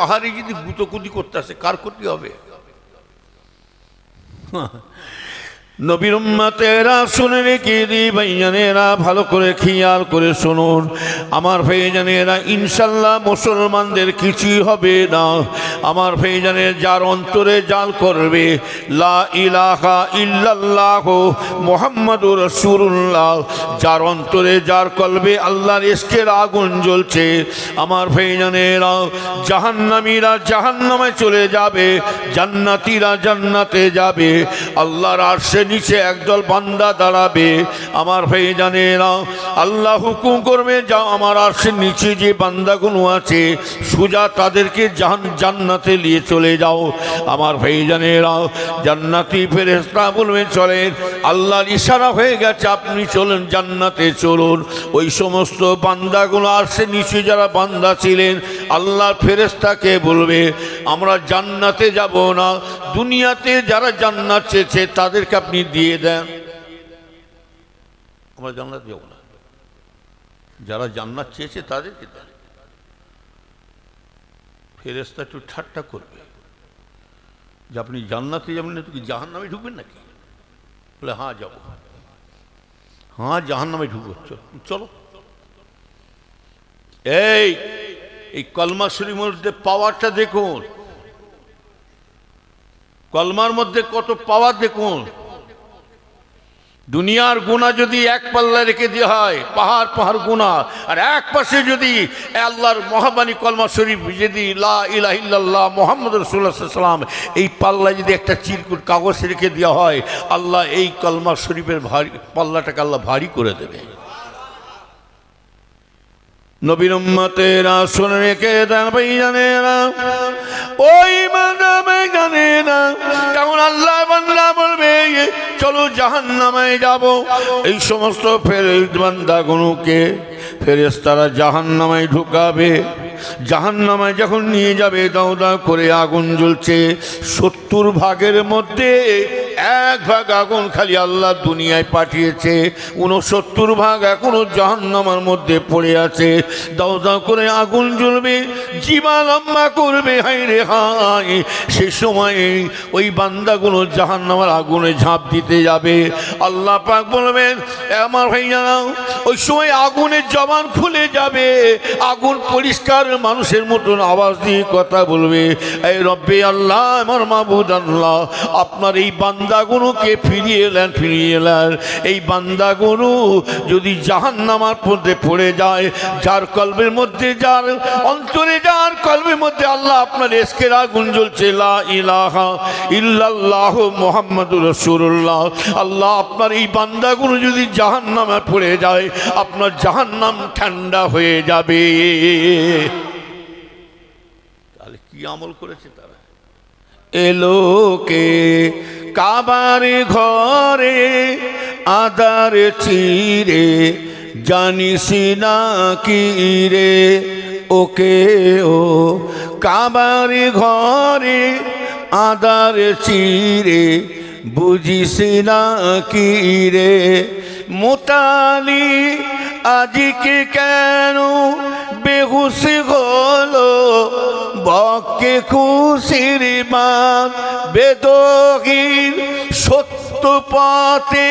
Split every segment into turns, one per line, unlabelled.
পাহাড়ে যদি গুতোকুতি করতে আসে কার ক্ষতি হবে? নবীর উম্মতেরা শুনে রেখে দি ভাইজানেরা, ভালো করে খেয়াল করে শুনুন আমার ভাইজানেরা, ইনশাল্লাহ মুসলমানদের কিছুই হবে না। আমার ভাইজানের যার অন্তরে জাল করবে লা ইলাহা ইল্লাল্লাহ মুহাম্মাদুর রাসূলুল্লাহ, যার অন্তরে যার কলবে আল্লাহর ইশকের আগুন জ্বলছে, আমার ভাইজানেরা জাহান্নামীরা জাহান্নামে চলে যাবে, জান্নাতীরা জান্নাতে যাবে। আল্লাহর আরশের নিচে একদল বান্দা দাঁড়াবে, আমার ভাইজানেরা আল্লাহ হুকুম করবে, যাও আমার আরশের নিচে যে বান্দাগুলো আছে সোজা তাদেরকে জান্নাতে নিয়ে চলে যাও। আমার ভাইজানেরা জান্নাতি ফেরেশতা বলবে চলেন, আল্লাহর ইশারা হয়ে গেছে আপনি চলেন জান্নাতে চলুন। ওই সমস্ত বান্দাগুলো আরশের নিচে যারা বান্দা ছিলেন আল্লাহর ফেরেশতাকে বলবে আমরা জান্নাতে যাব না, দুনিয়াতে যারা জান্নাত চেয়েছে তাদেরকে আপনি দিয়ে দেন, আমরা জান্নাত যাব না, যারা জান্নাত চেয়েছে তাদেরকে দেন। ফেরেশতা একটু ঠাট্টা করবে যে আপনি জান্নাতে যাবেন না, তুই জাহান্নামে ঢুকবেন নাকি? বলে হ্যাঁ যাব, হ্যাঁ জাহান্নামে ঢুকবো, চলো। এই কলমা শরীফের মধ্যে পাওয়ারটা দেখুন, কলমার মধ্যে কত পাওয়ার দেখুন। দুনিয়ার গুনাহ যদি এক পাল্লা রেখে দেওয়া হয়, পাহাড় পাহাড় গুনাহ, আর এক পাশে যদি আল্লাহর মহাবাণী কলমা শরীফ যদি লা ইলাহা ইল্লাল্লাহ মুহাম্মাদুর রাসূলুল্লাহ সাল্লাল্লাহু আলাইহি ওয়াসাল্লাম, এই পাল্লা যদি একটা চিরকুট কাগজ রেখে দেওয়া হয়, আল্লাহ এই কলমা শরীফের ভারী পাল্লাটাকে আল্লাহ ভারী করে দেবে। নবীর উম্মতেরা শুনে রেখে দেন ভাইজানেরা, ওই বান্দা ভাইজানেরা কেমন আল্লাহ বান্দা বলবে চলো জাহান্নামে যাব, এই সমস্ত বান্দাগুলোকে ফেরেশতারা জাহান্নামে ঢুকাবে। জাহান্নামে যখন নিয়ে যাবে দাও দাও করে আগুন জ্বলছে, 70 ভাগের মধ্যে 1 ভাগ আগুন খালি আল্লাহ দুনিয়ায় পাঠিয়েছে, 69 ভাগ এখনো জাহান্নামের মধ্যে পড়ে আছে। দাও দাও করে আগুন জ্বলবে, জীবা লম্বা করবে, হায় রে হায়। সে সময় ওই বান্দাগুলো জাহান্নামের আগুনে ঝাঁপ দিতে যাবে। আল্লাহ পাক বলবেন আমার ভাইজানা, ওই সময় আগুনের জবান খুলে যাবে, আগুন পরিষ্কার মানুষের মতন আওয়াজ দিয়ে কথা বলবে, এই রব্বে আল্লাহ আমার মাবুদ আল্লাহ, আপনার এই বান্দাগুলোকে ফিরিয়ে এলেন, ফিরিয়ে এলেন। এই বান্দাগুলো যদি জাহান্নামের মধ্যে পড়ে যায়, যার কলবের মধ্যে, যার অন্তরে, যার কলবের মধ্যে আল্লাহ আপনার ইশকের আগুন জ্বলছে, লা ইলাহা ইল্লাল্লাহ মুহাম্মাদুর রাসূলুল্লাহ, আল্লাহ আপনার এই বান্দাগুলো যদি জাহান্নামে পড়ে যায়, আপনার জাহান্নাম ঠান্ডা হয়ে যাবে। তাহলে কি আমল করেছে তারা? এলোকে কাবার ঘরে আদার চিরে, জানিস না কি রে, ওকে ও কাবার ঘরে আদার চিরে, বুঝিস না কি রে, মোতালি আজকে কেন বেহুশ হলো, বকে খুশির মান বেদহীন, সত্য পথে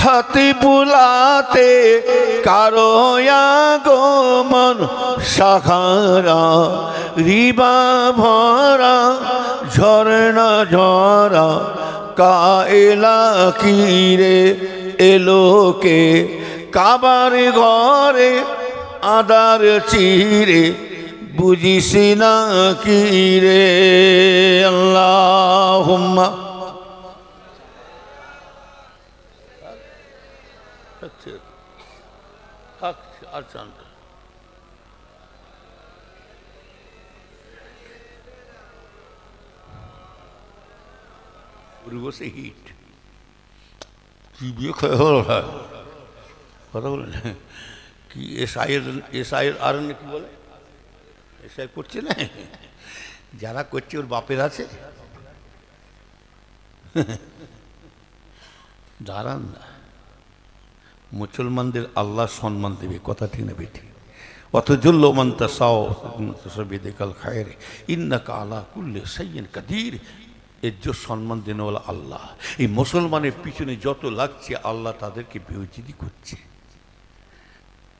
হাতে বুলাতে কারো আগমন সাহারা, রিবা ভরা ঝরনা ঝরা কায়লা কিরে, এলোকে কাবার ঘরে আদার চিরে, বুঝিস না কি রে। আল্লাহুম্মা বসে হিট কি বিয়ে কথা বলেন কি এসআইয়ের আর কি বলে, এসআই করছে না, যারা করছে ওর বাপের আছে, দাঁড়ান না। মুসলমানদের আল্লাহ সম্মান দেবে, কথা ঠিক না বেঠি? وتجل من تشاء বিদিকাল খায়র ইন্নাকা আলা কুল্লি শাইইন কাদির। এর যে সম্মান দেনওয়ালা আল্লাহ। এই মুসলমানের পিছনে যত লাগছে আল্লাহ তাদেরকে বেইজ্জতি করছে।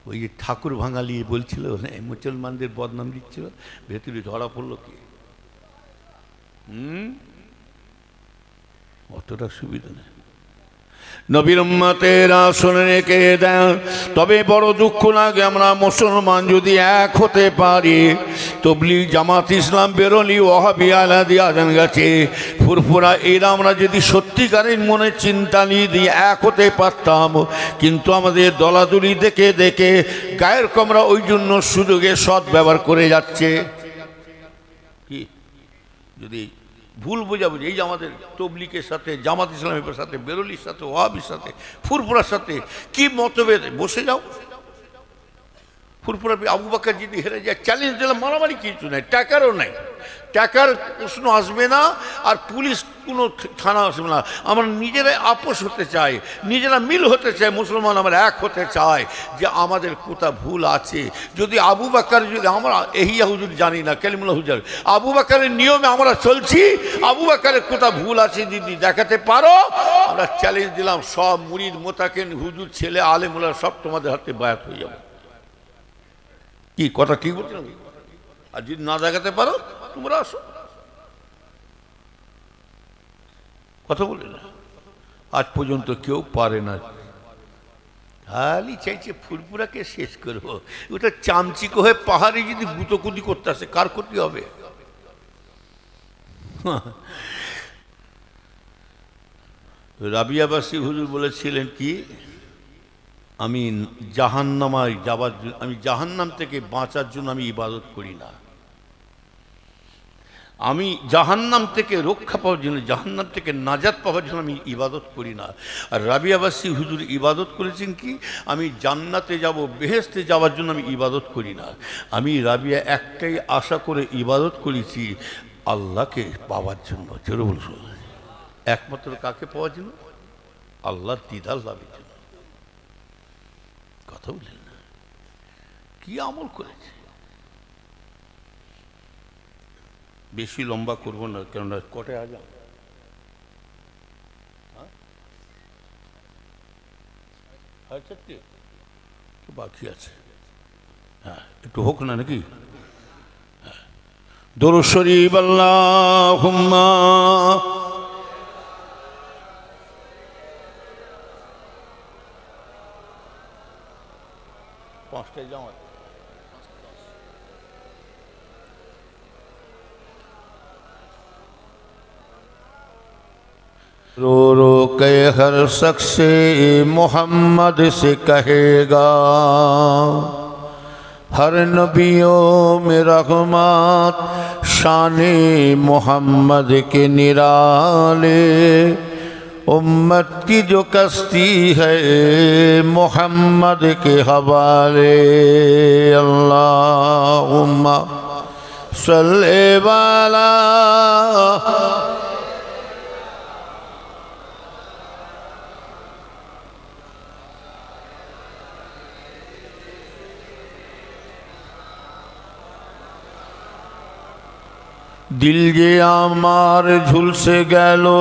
ওই যে ঠাকুর ভাঙালি বলছিল মুসলমানদের বদনাম দিচ্ছিল, ভেতরে ধরা পড়লো কি? অতটা সুবিধা নেই। নবীর উম্মতেরা শুনে রেখে দেন, তবে বড় দুঃখ লাগে আমরা মুসলমান যদি এক হতে পারি। তবলিগ, জামাত ইসলাম, বেরোলি, ওয়াহাবি, আলাদি, আজান গেছে, ফুরফুরা, এরা আমরা যদি সত্যিকারের মনে চিন্তা নিয়ে দিয়ে এক হতে পারতাম, কিন্তু আমাদের দলাদলি দেখে দেখে গায়ের কমরা ওই জন্য সুযোগে সৎ ব্যবহার করে যাচ্ছে। কি যদি ভুল বোঝাবুঝি, এই যে আমাদের তবলিগের সাথে, জামাত ইসলামের সাথে, বেরোলির সাথে, ওয়াহাবির সাথে, ফুরফুরার সাথে কি মতভেদ, বসে যাও। ফুরফুরা আবু বকর যদি হেরে যায়, চ্যালেঞ্জ দিলাম, মারামারি কিছু নাই, টাকারও নাই, টাকার প্রশ্ন আসবে না, আর পুলিশ কোনো থানা আসবে না। আমরা নিজেরাই আপোষ হতে চাই, নিজেরা মিল হতে চাই, মুসলমান আমরা এক হতে চাই যে আমাদের কোথা ভুল আছে। যদি আবু বকর, যদি আমরা এহিয়া হুজুর জানি না, কালিমুল্লাহ হুজুর, আবু বকরের নিয়মে আমরা চলছি, আবু বকরের কোথা ভুল আছে যদি দেখাতে পারো, আমরা চ্যালেঞ্জ দিলাম, সব মুরিদ, মোতাকিন, হুজুর, ছেলে, আলেমুল্লাহ সব তোমাদের হাতে বায়াত হয়ে যাবে। কি কথা ঠিক বলছো? আর যদি না দেখাতে পারো তোমরা আসো, কথা বলে না। আজ পর্যন্ত কেউ পারে না, খালি চাইছে ফুরফুরাকে শেষ করবো। ওটা চামচিকে হয়ে পাহাড়ে যদি গুতোকুতি করতে আসে, কার ক্ষতি হবে? রাবিয়া বাসী হুজুর বলেছিলেন কি, আমি জাহান্নামায় যাবার জন্য, আমি জাহান্নাম থেকে বাঁচার জন্য আমি ইবাদত করি না, আমি জাহান্নাম থেকে রক্ষা পাওয়ার জন্য, জাহান্নাম থেকে নাজাত পাওয়ার জন্য আমি ইবাদত করি না। আর রাবিয়াবাসী হুজুর ইবাদত করেছেন কি, আমি জান্নাতে যাব, বেহেশতে যাওয়ার জন্য আমি ইবাদত করি না। আমি রাবিয়া একটাই আশা করে ইবাদত করেছি, আল্লাহকে পাওয়ার জন্য। জোরে বলছো, একমাত্র কাকে পাওয়ার জন্য? আল্লাহর দিদার লাভের জন্য। কথা বললেন না, কি আমল করেছে। বেশি লম্বা করব না, কেননা কটে আজান বাকি আছে। হ্যাঁ, একটু হোক না নাকি? দরুদ শরীফ আল্লাহুম্মা পাঁচটায় যাও। रो रो के हर शख्स मोहम्मद से कहेगा, हर नबियों में रहमत शान मोहम्मद के निराले, उम्मत की जो कश्ती है मोहम्मद के हवाले। अल्लाहुम्मा सल्ले वाला दिल जे आमार झुलसे गेलो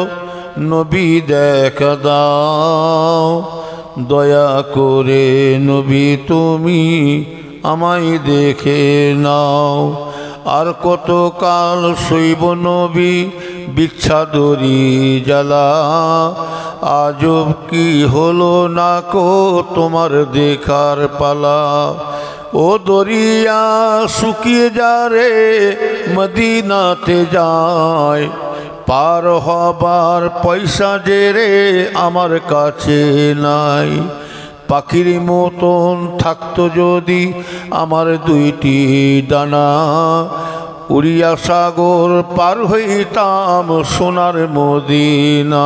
नबी देखा दाओ, दया करे नबी तुमी आमाय देखे नाओ। आर कत काल सইব नबी बिच्छादरी জ্বালা, आजब की हलो ना को तुम्हार देखार पाला। ओ दरिया शुकिए जा रे मदीनाते जाए, पार हबार पैसा जे रे आमार काछे नाई। पाखिर मतन थाकतो जोदि आमार दुइटी डाना, उड़िया सागर पार हইতাম সোনার মদিনায়।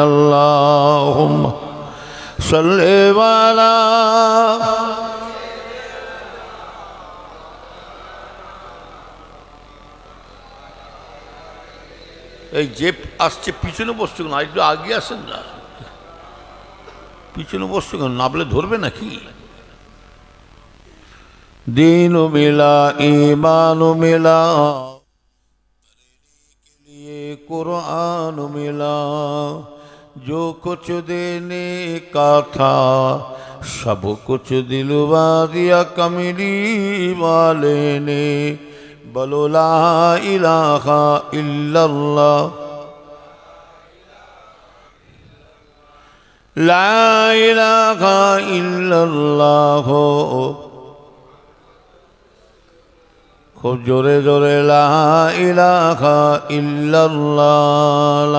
আল্লাহুম্মা সাল্লি আলা এই যে আসছে পিছনে বসছে না, একটু আগে আসেন না, পিছনে বসছে কেন? না বলে ধরবে নাকি? दीन मिला ईमान मिला, ये कुरान मिला। जो कुछ देने का था सब कुछ दिलवा दिया कमली वाले ने। बोलो ला इलाहा इल्लल्लाह, ला इलाहा इल्लल्लाह। खूब जोरे जोरे ला इलाहा इल्लल्लाह।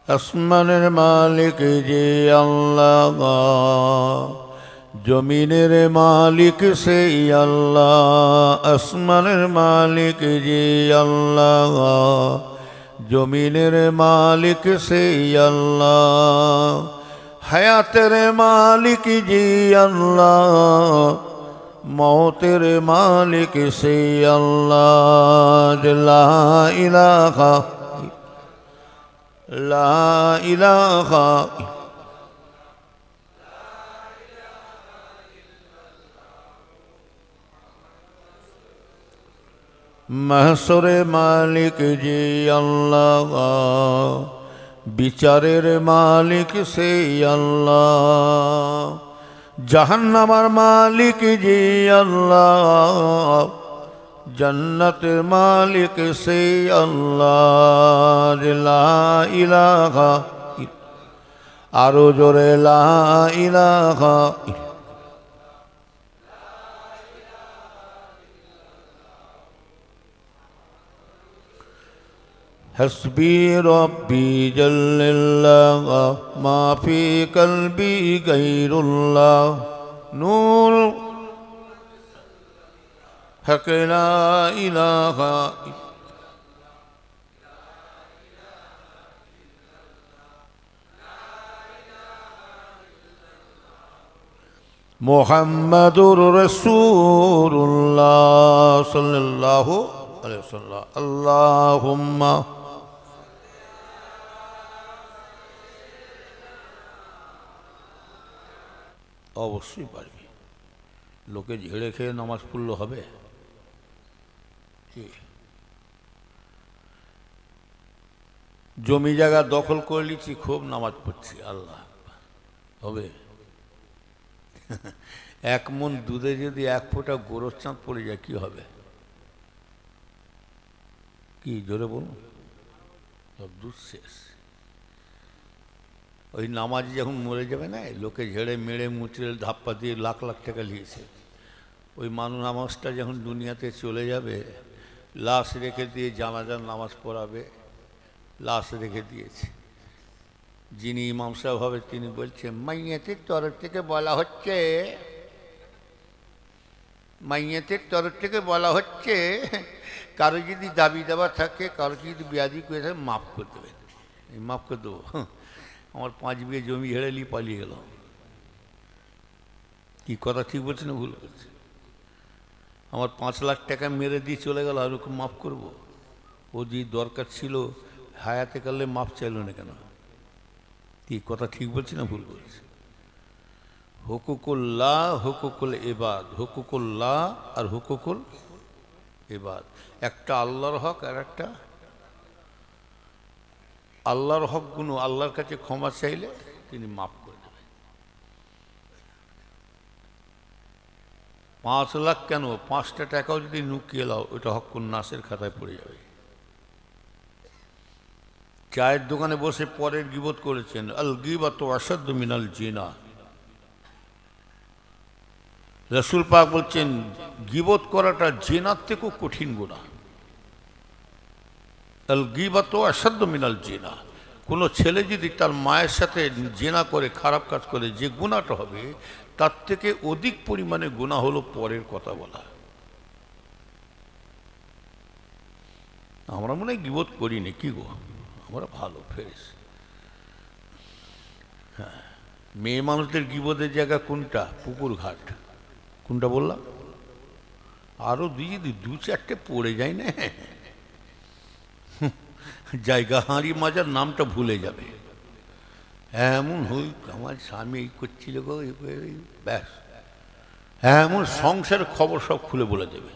আসমানের মালিক যে আল্লাহ, জমিনের মালিক সেই আল্লাহ। আসমানের মালিক যে আল্লাহ, জমিনের মালিক সেই আল্লাহ। হায়াতের মালিক যে আল্লাহ, মৌতের মালিক সেই আল্লাহ। লা ইলাহা লা ইলাহা महशरे मालिक जी अल्लाह, বিচারের মালিক সেই আল্লাহ। জাহান্নামের মালিক যে আল্লাহ, জান্নাতের মালিক সেই আল্লাহ। লা ইলাহা, আরো জোরে লা ইলাহা। हस्बी रब्बी जल्लल्लाह, माफी कल्बी गैरुल्लाह। नूर हक ला इलाहा, मुहम्मदुर रसूलुल्लाह सल्लल्लाहु अलैहि वसल्लम। अल्लाहुम्मा অবশ্যই পারবি। লোকে ঝেড়ে খেয়ে নামাজ পড়লে হবে কি? জমি জায়গা দখল করে নিচ্ছি, খুব নামাজ পড়ছি, আল্লাহ হবে? এক মন দুধে যদি এক ফোঁটা গোরস চাঁদ পড়ে যায় কি হবে? কি জোরে বলুন, সব দুধ শেষ। ওই নামাজি যখন মরে যাবে না, লোকে ঝেড়ে মেরে মুচড়ে ধাপ্পা দিয়ে লাখ লাখ টাকা নিয়েছে, ওই মানুষ নামাজটা যখন দুনিয়াতে চলে যাবে, লাশ রেখে দিয়ে জানাজার নামাজ পড়াবে, লাশ রেখে দিয়েছে। যিনি ইমাম সাহেব হবে তিনি বলছেন, মাইয়াতের তরফ থেকে বলা হচ্ছে, মাইয়াতের তরফ থেকে বলা হচ্ছে কারো যদি দাবি দাবা থাকে, কারো যদি বিয়াদি করে থাকে, মাফ করে দেবেন। মাফ করে দেবো? আমার 5 বিঘে জমি হেরে নিয়ে পালিয়ে গেল। কি কথা ঠিক বলছে না ভুল বলছে? আমার 5 লাখ টাকা মেরে দিয়ে চলে গেল, আর ওকে মাফ করবো? ও যে দরকার ছিল হায়াতে কালে মাফ চাইল না কেন? কি কথা ঠিক বলছে না ভুল বলছে? হুকুকুল্লাহ, হুকুকুল ইবাদ। হুকুকুল্লাহ আর হুকুকুল ইবাদ, একটা আল্লাহর হক আর একটা আল্লাহর হকগুলো আল্লাহর কাছে ক্ষমা চাইলে তিনি মাফ করে দেবেন। 5 লাখ কেন, 5টা টাকাও যদি নুকিয়ে লাও, ওইটা হকুন নাসের খাতায় পড়ে যাবে। চায়ের দোকানে বসে পরের গীবত করেছেন, আল গীবাতু আশাদ্দু মিনাল জিনা। রাসূল পাক বলছেন গীবত করাটা জিনার থেকেও কঠিন গুনাহ। আল গীবাতু আশাদ্দু মিনাল জিনা। কোনো ছেলে যদি তার মায়ের সাথে জিনা করে, খারাপ কাজ করে, যে গুনাহটা হবে তার থেকে অধিক পরিমাণে গুনাহ হলো পরের কথা বলা। আমরা মনে হয় গীবত করিনি, কি গো? আমরা ভালো ফেরেস। হ্যাঁ, মেয়ে মানুষদের গীবতের জায়গা কোনটা? পুকুর ঘাট। কোনটা বললাম? আরও যদি 2-4টে পড়ে যায় না, জায়গা হাঁড়ি মাজার নামটা ভুলে যাবে। এমন হই আমার স্বামী এই করছিল গো, ব্যাস এমন সংসারের খবর সব খুলে বলে দেবে।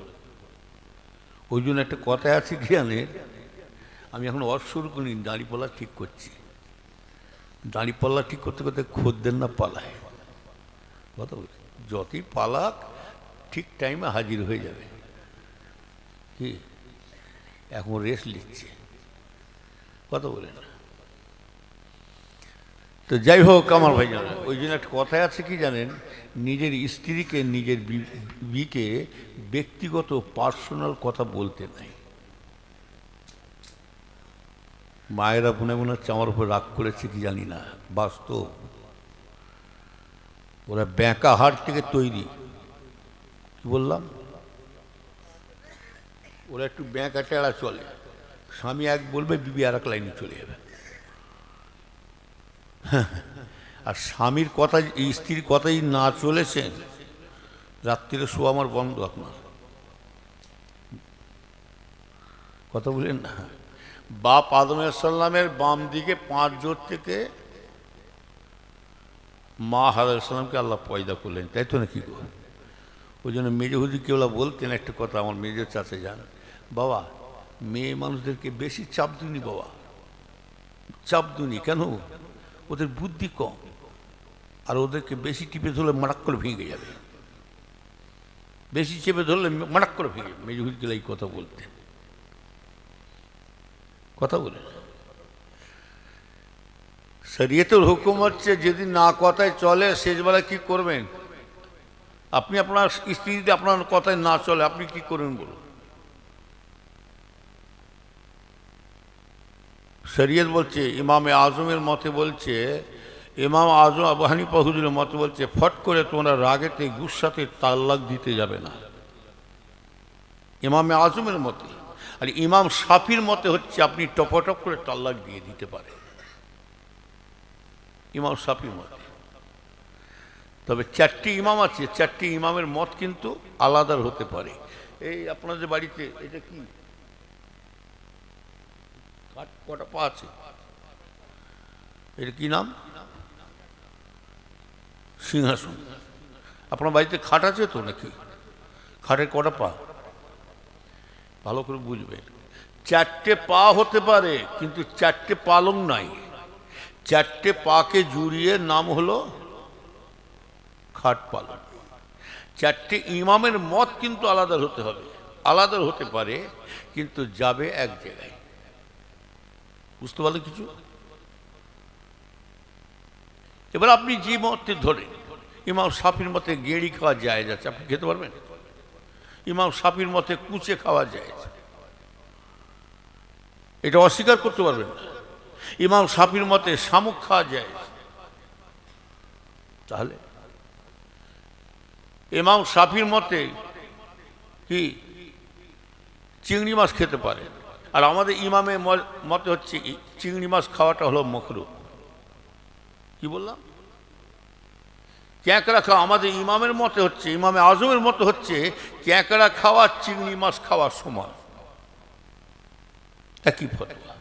ওই জন্য একটা কথা আছে কি জানেন, আমি এখন শুরু করি, দাঁড়িপাল্লা ঠিক করছি। দাঁড়িপাল্লা ঠিক করতে করতে খদ্দের না পালায়, কথা বলছি, যতই পালাক ঠিক টাইমে হাজির হয়ে যাবে। কি এখন রেস্ট নিচ্ছে, কথা বলে না। তো যাই হোক আমার ভাই জানা, ওই জন্য একটা কথায় আছে কি জানেন, নিজের স্ত্রীকে নিজের বিকে ব্যক্তিগত পার্সোনাল কথা বলতে নাই। মায়েরা মনে মনে হচ্ছে আমার উপর রাগ করেছে কি জানি না, বাস্তব। ওরা ব্যাঁকা হাড় থেকে তৈরি, কি বললাম, ওরা একটু ব্যাঁকা টেড়া চলে। স্বামী এক বলবে, বিবি আর এক লাইনে চলে যাবে। আর স্বামীর কথা, স্ত্রীর কথাই না চলেছে, রাত্রিরে শোয়া আমার বন্ধ। আপনার কথা বলেন না। বাপ আদম আলাইহিসসালামের বাম দিকে 5 জোর থেকে মা হাওয়া আলাইহিসসালামকে আল্লাহ পয়দা করলেন, তাই তো নাকি গো? ওই জন্য মেজে হুজুর কেবলা বলতেন একটা কথা, আমার মেজের চাচা যান, বাবা মেয়ে মানুষদেরকে বেশি চাপ দিনি বাবা, চাপ দিনি। কেন? ওদের বুদ্ধি কম, আর ওদেরকে বেশি টিপে ধরলে মারাক করে ভেঙে যাবে, বেশি চেপে ধরলে মারাক করে ভেঙে যাবে। মেজে হুজুর এই কথা বলতেন, কথা বলে। শরীয়তের হুকুম হচ্ছে যদি না কথায় চলে, শেষবেলায় কি করবেন আপনি? আপনার স্ত্রী যদি আপনার কথায় না চলে, আপনি কি করবেন বলুন? শরীয়ত বলছে, ইমামে আজমের মতে বলছে, ইমাম আজম আবু হানিফা হুজুরের মতে বলছে, ফট করে তোমরা রাগেতে গুসাতে তালাক দিতে যাবে না, ইমামে আজমের মতে। আর ইমাম শাফির মতে হচ্ছে আপনি টপটপ করে তালাক দিয়ে দিতে পারে, ইমাম শাফির মতে। তবে 4টি ইমাম আছে, 4টি ইমামের মত কিন্তু আলাদা হতে পারে। এই আপনাদের বাড়িতে এটা কি কটা পা আছে? এটা কি নাম? সিংহাসন। আপনার বাড়িতে খাট আছে তো নাকি? খাটের কটা পা? ভালো করে বুঝবেন, 4টে পা হতে পারে, কিন্তু 4টে পালং নাই। 4টে পাকে জুড়িয়ে নাম হলো খাট পালং। 4টে ইমামের মত কিন্তু আলাদা হতে হবে, আলাদা হতে পারে, কিন্তু যাবে এক জায়গায়। বুঝতে পারলে কিছু? এবার আপনি যে মতে ধরেন, ইমাম শাফির মতে গেঁড়ি খাওয়া যায় যাচ্ছে, আপনি খেতে পারবেন? ইমাম শাফির মতে কুচে খাওয়া যায়, এটা অস্বীকার করতে পারবেন না। ইমাম শাফির মতে শামুক খাওয়া যায়, তাহলে ইমাম শাফির মতে কি চিংড়ি মাছ খেতে পারে, আর আমাদের ইমামের মতে হচ্ছে চিংড়ি মাছ খাওয়াটা হলো মাকরুহ। কি বললাম? ক্যাঁকড়া খাওয়া আমাদের ইমামের মতে হচ্ছে, ইমামে আজমের মতে হচ্ছে ক্যাঁকড়া খাওয়া চিংড়ি মাছ খাওয়ার সমান, একই ফতোয়া।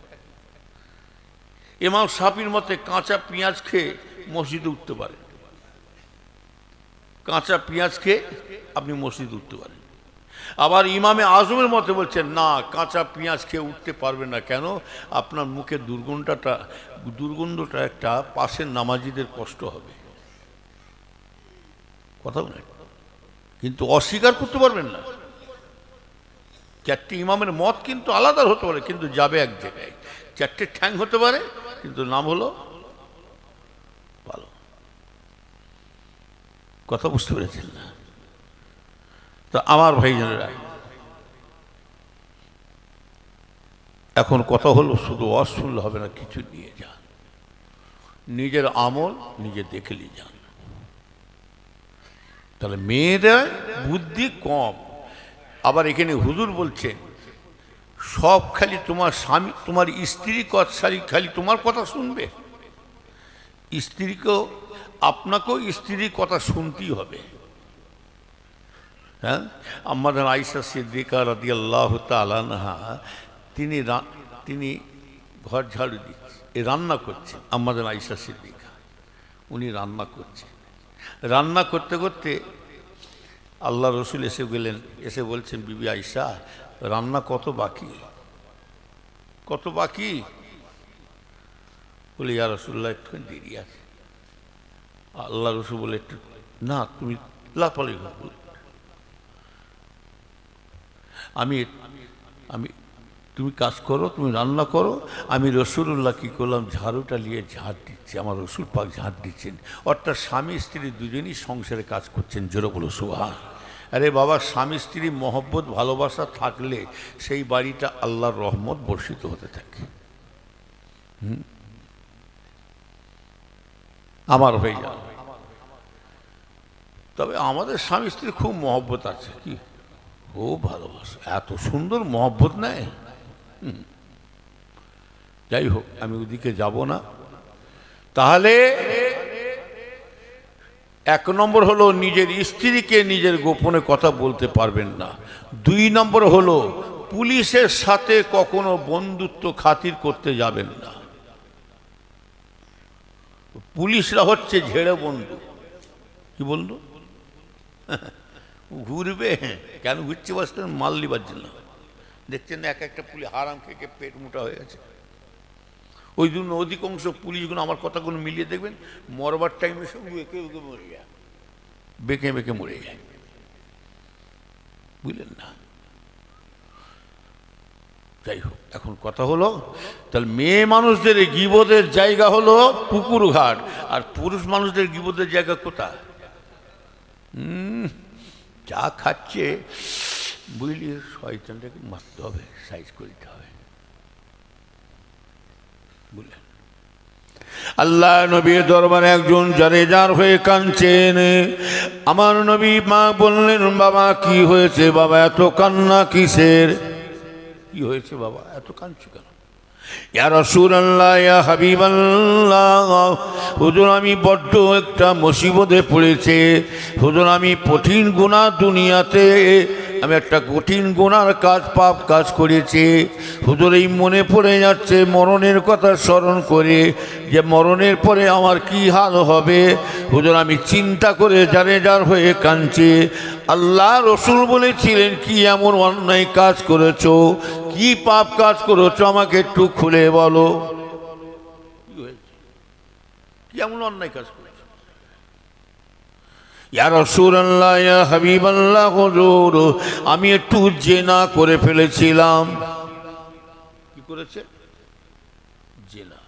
ইমাম শাফির মতে কাঁচা পেঁয়াজ খেয়ে মসজিদে উঠতে পারে, কাঁচা পেঁয়াজ খেয়ে আপনি মসজিদে উঠতে পারেন। আবার ইমামে আজমের মতে বলছেন না, কাঁচা পেঁয়াজ খেয়ে উঠতে পারবে না। কেন? আপনার মুখে দুর্গন্ধটা একটা পাশের নামাজিদের কষ্ট হবে, কথা বলে, কিন্তু অস্বীকার করতে পারবেন না। 4টে ইমামের মত কিন্তু আলাদা হতে পারে, কিন্তু যাবে এক জায়গায়। 4টে ঠ্যাং হতে পারে, কিন্তু নাম হলো ভালো। কথা বুঝতে পেরেছেন না? তো আমার ভাইজানেরা, এখন কথা হলো শুধু ওয়াজ শুনলে হবে না, কিছু নিয়ে যান, নিজের আমল নিজে দেখে নিয়ে যান। তাহলে মেয়েদের বুদ্ধি কম। আবার এখানে হুজুর বলছেন সব খালি তোমার স্বামী, তোমার স্ত্রী খালি তোমার কথা শুনবে, স্ত্রীকেও, আপনাকেও স্ত্রীর কথা শুনতেই হবে। হ্যাঁ, আমাদের আয়েশা সিদ্দিকা রাদিয়াল্লাহু তাআলা আনহা তিনি ঘর ঝাড়ু দিচ্ছে, এ রান্না করছেন আমাদের আয়েশা সিদ্দিকা, উনি রান্না করছেন। রান্না করতে করতে আল্লাহ রসুল এসে গেলেন, এসে বলছেন, বিবি আয়েশা রান্না কত বাকি, কত বাকি? বলে, ইয়া রাসূলুল্লাহ একটুখানি দেরি আছে। আল্লাহ রসুল বলে, একটু না, তুমি লাফালি আমি আমি তুমি কাজ করো, তুমি রান্না করো, আমি রসুলুল্লাহ কী করলাম, ঝাড়ুটা নিয়ে ঝাড় দিচ্ছি, আমার রসুল পাক ঝাড় দিচ্ছেন। অর্থাৎ স্বামী স্ত্রী দুজনই সংসারে কাজ করছেন। জোরে বলো সুবহান। আরে বাবা, স্বামী স্ত্রী মহব্বত ভালোবাসা থাকলে সেই বাড়িটা আল্লাহর রহমত বর্ষিত হতে থাকে। আমার ভাইয়া, তবে আমাদের স্বামী স্ত্রী খুব মহব্বত আছে, কি খুব ভালোবাসা, এত সুন্দর মহব্বত নেয়। যাই হোক, আমি ওদিকে যাব না। তাহলে এক নম্বর হলো নিজের স্ত্রীকে নিজের গোপনে কথা বলতে পারবেন না। দুই নম্বর হলো পুলিশের সাথে কখনো বন্ধুত্ব খাতির করতে যাবেন না। পুলিশরা হচ্ছে ঝেড়ে বন্ধু। কি বন্ধু? ঘুরবে, কেন ঘুরছে? বসতেন মাল লিবার জন্য। দেখছেন না, এক একটা পুলিশ হারাম খেয়ে পেট মোটা হয়ে গেছে। ওই জন্য অধিকাংশ পুলিশগুলো আমার কথাগুলো মিলিয়ে দেখবেন, মরবার টাইমে সব মরে যায়, বেঁকে বেঁকে মরে যায়, বুঝলেন না? যাই হোক, এখন কথা হলো, তাহলে মেয়ে মানুষদের গীবতের জায়গা হলো পুকুর ঘাট, আর পুরুষ মানুষদের গীবতের জায়গা কোথায়? যা খাচ্ছে বুঝলি, শয়তানটাকে মারতে হবে, সাইজ করতে হবে, বুঝলেন? আল্লাহ নবীর দরবারে একজন জারেজার হয়ে কাঁদছেন। আমার নবী মা বললেন, বাবা কি হয়েছে? বাবা এত কান্না কিসের? কি হয়েছে বাবা, এত কাঁদছো কেন? ইয়া রাসূলুল্লাহ, ইয়া হাবিবাল্লাহ, হুজুর আমি বড্ড একটা মুসিবতে পড়েছে। হুজুর আমি কঠিন গুনাহ, দুনিয়াতে আমি একটা কঠিন গুনার কাজ, পাপ কাজ করেছি। হুজুর এই মনে পড়ে যাচ্ছে মরণের কথা স্মরণ করে, যে মরণের পরে আমার কি হাল হবে। হুজুর আমি চিন্তা করে জারেজার হয়ে কাঁদছি। আল্লাহ রসুল বলেছিলেন, কি এমন অন্যায় কাজ করেছো, কি পাপ কাজ করেছো, আমাকে একটু খুলে বলো। কি হয়েছে? কি এমন অন্যায় কাজ করেছো? ইয়া রাসূলুল্লাহ, ইয়া হাবিবাল্লাহ, হুজুর আমি একটু জেনা করে ফেলেছিলাম। কি করেছে? জেনা।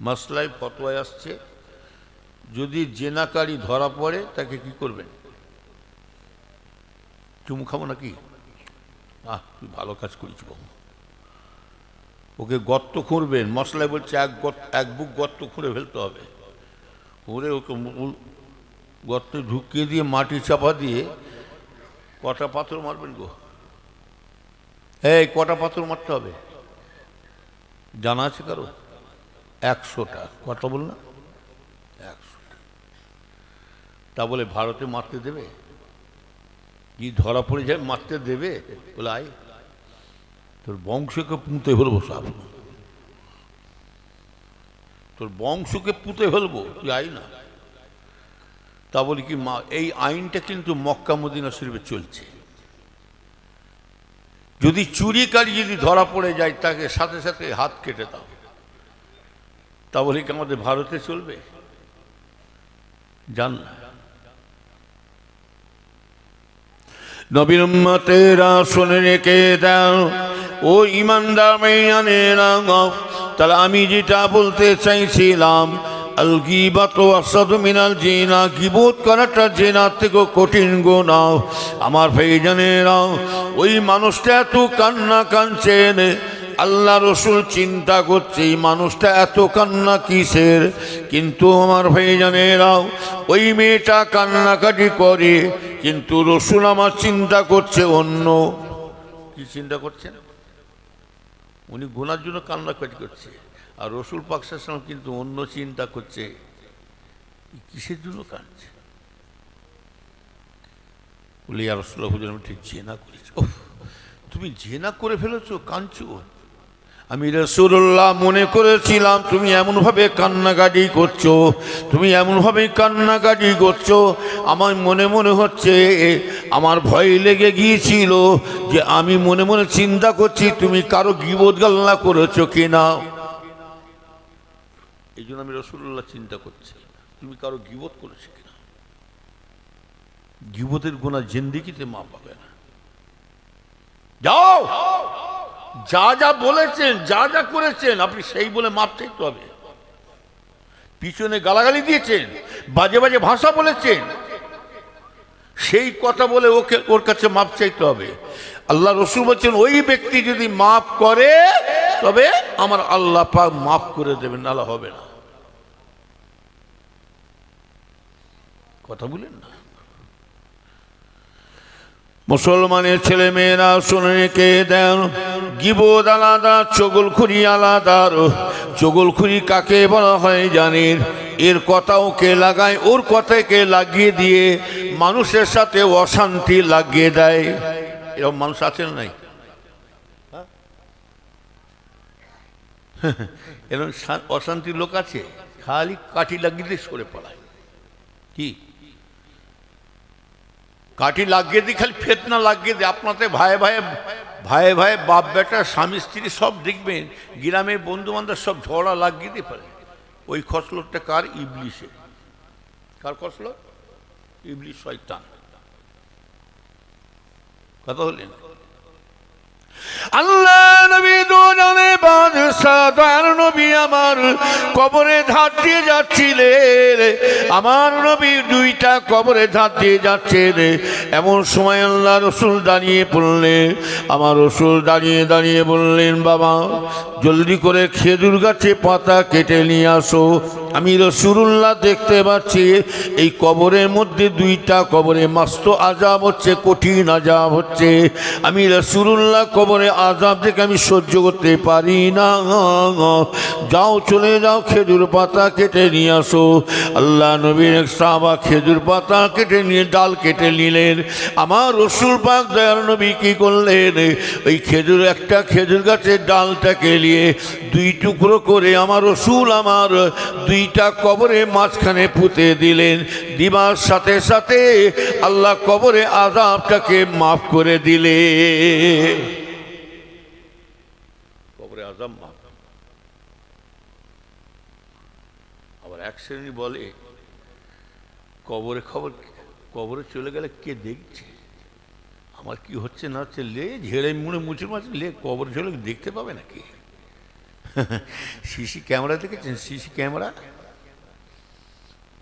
মাসলায় ফতোয়ায় আসছে, যদি জেনাকারী ধরা পড়ে তাকে কি করবেন? চুমু খাবো নাকি? তুই ভালো কাজ করিস বাবু। ওকে গর্ত খুঁড়বেন। মশলায় বলছে এক বুক গর্ত খুঁড়ে ফেলতে হবে। খুঁড়ে ওকে গর্তে ঢুকিয়ে দিয়ে মাটি চাপা দিয়ে কটা পাথর মারবেন গো? এই কটা পাথর মারতে হবে জানা আছে কারো? 100টা। কটা বল না? 100টা। তা বলে ভারতে মারতে দেবে? কি ধরা পড়ে যায় মারতে দেবে? বলে আয়, তোর বংশকে পুঁতে ফেলবো সব, তোর বংশকে পুঁতে ফেলবো, তুই আয় না। তা বলি কি মা, এই আইনটা কিন্তু মক্কা মদিনা শরীফে চলছে। যদি চুরিকারী যদি ধরা পড়ে যায় তাকে সাথে সাথে হাত কেটে দাও। তা বলি কি আমাদের ভারতে চলবে? জান না। নবীর উম্মতেরা শুনে রেখে দাও, ও ঈমানদার মেয়ানেরা, তাহলে আমি যেটা বলতে চাইছিলাম, আল গীবাতু আসাদু মিনাল জিনা, গীবত করাটা জিনার থেকে কঠিন গুনাহ। আমার ভাইজানেরা, ওই মানুষটা এত কান্না কাঁদছেন, আল্লাহ রসুল চিন্তা করছে এই মানুষটা এত কান্না কিসের। কিন্তু আমার ভাইজানেরা, ওই মেয়েটা কান্নাকাটি করে, কিন্তু রসুল আমার চিন্তা করছে অন্য। কি চিন্তা করছেন? উনি গুনার জন্য কান্নাকাটি করছে, আর রসুল পাক সাল্লাল্লাহু আলাইহি ওয়াসাল্লাম কিন্তু অন্য চিন্তা করছে, কিসের জন্য কাঁদছে। বলি ইয়া রাসূলুল্লাহ, হুজুর আমি ঠিক জেনা করেছি। ওহ, তুমি জেনা করে ফেলেছো, কাঁদছো? আমি রাসূলুল্লাহ মনে করেছিলাম তুমি এমনভাবে কান্নাকাটি করছো, তুমি এমনভাবে কান্নাকাটি করছো, আমার মনে মনে হচ্ছে, আমার ভয় লেগে গিয়েছিল যে আমি মনে মনে চিন্তা করছি তুমি কারো গীবত গাল্লা করেছো কিনা। এই জন্য আমি রাসূলুল্লাহ চিন্তা করছি তুমি কারো গীবত করেছো কিনা। গীবতের গুনাহ জিন্দেগিতে মাপ পাবে না। যাও, যা যা বলেছেন, যা যা করেছেন আপনি সেই বলে মাপ চাইতে হবে। পিছনে গালাগালি দিয়েছেন, বাজে বাজে ভাষা বলেছেন, সেই কথা বলে ওকে ওর কাছে মাপ চাইতে হবে। আল্লাহ রসুল বলছেন ওই ব্যক্তি যদি মাপ করে তবে আমার আল্লাহ পাক মাফ করে দেবেন, নাহলে হবে না। কথা বলেন না। মুসলমানের ছেলে মেয়েরা শুনে রেখে দেন, গীবত আলাদা, চগলখুরি আলাদা। চগলখুরি কাকে বলা হয় জানেন? এর কথাও কে লাগায়, ওর কথাকে লাগিয়ে দিয়ে মানুষের সাথে অশান্তি লাগিয়ে দেয়। এরকম মানুষ আছে না নাই? এরকম অশান্তির লোক আছে, খালি কাঠি লাগিয়ে দিয়ে সরে পড়ায়। কি কাঠি লাগিয়ে দিই, খালি ফেতনা লাগিয়ে দিই। আপনাদের ভাই ভাই ভাই ভাই বাপ বেটা স্বামী স্ত্রী সব দেখবেন, গ্রামে বন্ধু বান্ধব সব ঝগড়া লাগিয়ে দিতে পারে। ওই খসলতটা কার? ইবলিসের। কার খসলত? ইবলিস, শয়তান। কথা বললেন? আল্লাহ নবী দুজনে বাদশা দয়ার নবী আমার কবরে ধার দিয়ে যাচ্ছিলেন। আমার নবী দুইটা কবরে ধার দিয়ে যাচ্ছেন। এমন সময় আল্লাহ রসুল দাঁড়িয়ে পড়লেন। আমার রসুল দাঁড়িয়ে দাঁড়িয়ে বললেন, বাবা জলদি করে খেজুর গাছে পাতা কেটে নিয়ে আসো। আমি রাসূলুল্লাহ দেখতে পাচ্ছি এই কবরের মধ্যে দুইটা কবরে মস্ত আযাব হচ্ছে, কঠিন আযাব হচ্ছে। আমি রাসূলুল্লাহ কবরে আযাব দেখে আমি সহ্য করতে পারি না। যাও, চলে যাও, খেজুর পাতা কেটে নিয়ে আসো। আল্লাহ নবীর এক সাহাবা খেজুর পাতা কেটে নিয়ে ডাল কেটে নিলেন। আমার রাসূল পাক দয়ার নবী কি করলেন? ওই খেজুর একটা খেজুর গাছের ডালটাকে নিয়ে দুই টুকরো করে আমার রাসূল আমার দুইটা কবরে মাঝখানে পুঁতে দিলেন। দিবার সাথে সাথে আল্লাহ কবরে আযাবটাকে মাফ করে দিলে। কবরে আযাব মাফ। আবার এক শ্রেণী বলে কবরে খবর, কবরে চলে গেলে কে দেখছে, আমার কি হচ্ছে না হচ্ছে, লে ঝেড়ে মুড়ে মুচুর মাছ লে কবরে চলে দেখতে পাবে নাকি? সিসি ক্যামেরা দেখেছেন? সিসি ক্যামেরা,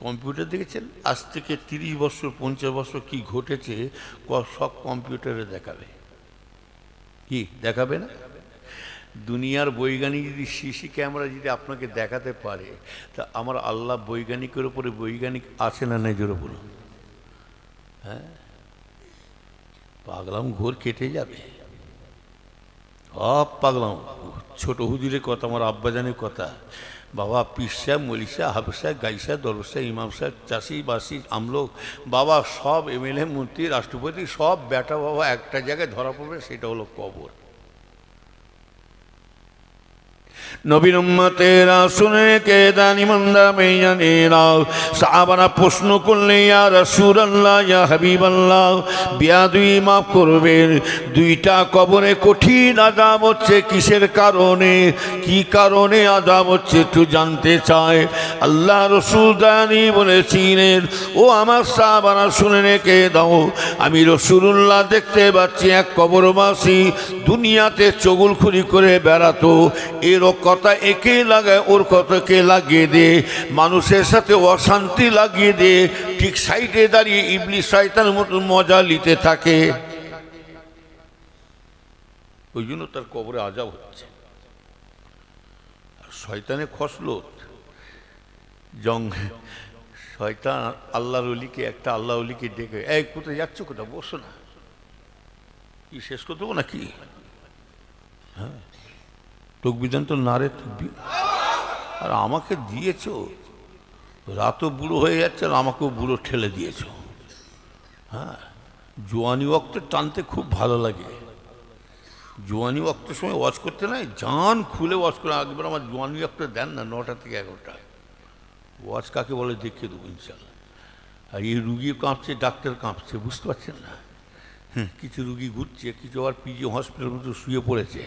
কম্পিউটার দেখেছেন? আজ থেকে 30 বছর 50 বছর কি ঘটেছে সব কম্পিউটারে দেখাবে। কি দেখাবে না? দুনিয়ার বৈজ্ঞানিক যদি সিসি ক্যামেরা যদি আপনাকে দেখাতে পারে, তা আমার আল্লাহ বৈজ্ঞানিকের উপরে বৈজ্ঞানিক আছে না নাই জোরে বলুন? হ্যাঁ, পাগলাম ঘোর কেটে যাবে। সব পাগলাম। ছোট হুজুরের কথা, আমার আব্বাজানের কথা, বাবা পীর সাহেব, মৌলী সাহেব, হাফেজ সাহেব, গাই সাহেব, দরবার সাহেব, ইমাম সাহেব, চাষি বাসি আমলোক, বাবা সব এমএলএ মন্ত্রী রাষ্ট্রপতি সব বেটা বাবা একটা জায়গায় ধরা পড়বে, সেটা হলো কবর। নবীর উম্মতেরা শুনে কে দানি মন্দা মেয়ানেরা। সাহাবারা প্রশ্ন করলে, ইয়া রাসূলুল্লাহ, ইয়া হাবিবাল্লাহ, বিয়াদুই মাফ করবেন, দুইটা কবরে কঠিন আযাব হচ্ছে, কিসের কারণে, কি কারণে আযাব হচ্ছে একটু জানতে চায়। আল্লাহ রসূল দানি বলেছিলেন, ও আমার সাহাবারা শুনে রেখে দাও, আমি রাসূলুল্লাহ দেখতে পাচ্ছি এক কবরবাসী দুনিয়াতে চগলখুরি করে বেড়াতো, এর কথা একে লাগায় ওর কথাকে লাগিয়ে দে, মানুষের সাথে অশান্তি লাগিয়ে দে, ঠিক সাইডে দাঁড়িয়ে ইবলিস শয়তানের মতো মজা নিতে থাকে। ওই জন্য তার কবরে আযাব হচ্ছে। শয়তানে খসলত শয়তান আল্লাহর ওলিকে, একটা আল্লাহ ওলিকে ডেকে, এই কোথায় যাচ্ছ, কোথায় বসো না, কি শেষ করতে দেবো নাকি? হ্যাঁ, তকবিদান তো নারে তকবি। আর আমাকে দিয়েছ, রাতও বুড়ো হয়ে যাচ্ছে আর আমাকেও বুড়ো ঠেলে দিয়েছ। হ্যাঁ, জোয়ানি ওয়াক্ত টানতে খুব ভালো লাগে। জোয়ানি ওয়াক্তের সময় ওয়াজ করতে নাই, জান খুলে ওয়াজ করে। একবার আমার জোয়ানি ওয়াক্তে দেন না, 9টা থেকে 11টা। ওয়াজ কাকে বলে দেখিয়ে দেবো ইনশাল্লাহ। আর এই রুগী কাঁপছে, ডাক্তার কাঁপছে, বুঝতে পারছেন না? কিছু রুগী ঘুরছে, কিছু আবার পিজি হসপিটালের মতো শুয়ে পড়েছে।